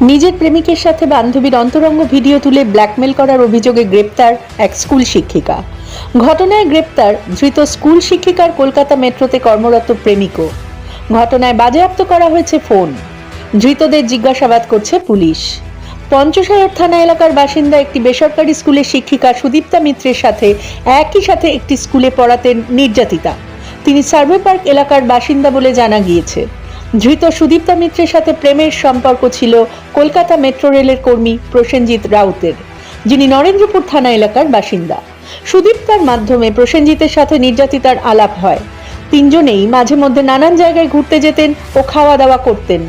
নিজের প্রেমিকের সাথে বান্ধবীর অন্তরঙ্গ ভিডিও তুলে ব্ল্যাকমেল করার অভিযোগে গ্রেপ্তার এক স্কুল শিক্ষিকা। ঘটনায় গ্রেপ্তার ধৃত স্কুল শিক্ষিকার কলকাতা মেট্রোতে কর্মরত প্রেমিকও। ঘটনায় বাজেয়াপ্ত করা হয়েছে ফোন। ধৃতদের জিজ্ঞাসাবাদ করছে পুলিশ। পঞ্চশায়র থানা এলাকার বাসিন্দা একটি বেসরকারি স্কুলের শিক্ষিকা সুদীপ্তা মিত্রের সাথে একই সাথে একটি স্কুলে পড়াতেন নির্যাতিতা। তিনি সার্ভে পার্ক এলাকার বাসিন্দা বলে জানা গিয়েছে। ধৃত সুদীপ্তা মিত্রের সাথে প্রেমের সম্পর্ক ছিল কলকাতা মেট্রো রেলের কর্মী প্রসেনজিৎ রাউতের, যিনি নরেন্দ্রপুর থানা এলাকার বাসিন্দা। সুদীপ্তার মাধ্যমে প্রসেনজিতের সাথে নির্যাতিতার আলাপ হয়। তিনজনেই মাঝে মধ্যে নানান জায়গায় ঘুরতে যেতেন ও খাওয়া দাওয়া করতেন।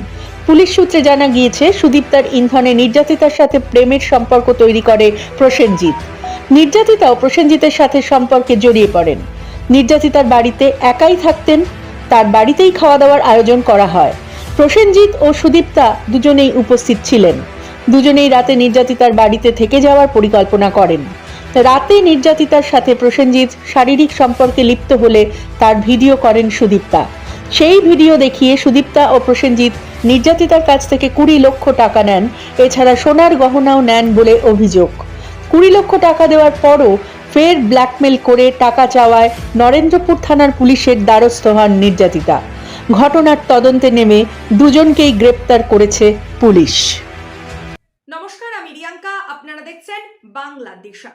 পুলিশ সূত্রে জানা গিয়েছে, সুদীপ্তার ইন্ধনে নির্যাতিতার সাথে প্রেমের সম্পর্ক তৈরি করে প্রসেনজিৎ। নির্যাতিতাও প্রসেনজিতের সাথে সম্পর্কে জড়িয়ে পড়েন। নির্যাতিতার বাড়িতে একাই থাকতেন, তার বাড়িতেই খাওয়া দাওয়ার আয়োজন করা হয়। প্রসেনজিৎ ও সুদীপ্তা দুজনেই উপস্থিত ছিলেন। দুজনেই রাতে নির্যাতিতার বাড়িতে থেকে যাওয়ার পরিকল্পনা করেন। রাতে নির্যাতিতার সাথে প্রসেনজিৎ শারীরিক সম্পর্কে লিপ্ত হলে তার ভিডিও করেন সুদীপ্তা। সেই ভিডিও দেখিয়ে সুদীপ্তা ও প্রসেনজিৎ নির্যাতিতার কাছ থেকে 20 লক্ষ টাকা নেন। এছাড়া সোনার গহনাও নেন বলে অভিযোগ। 20 লক্ষ টাকা দেওয়ার পরও ফের ব্ল্যাকমেল করে টাকা চাওয়ায় নরেন্দ্রপুর থানার পুলিশের দ্বারস্থ হন নির্যাতিতা। ঘটনার তদন্তে নেমে দুজনকেই গ্রেপ্তার করেছে পুলিশ। নমস্কার, আমি রিয়াঙ্কা, আপনারা দেখছেন বাংলাদেশা।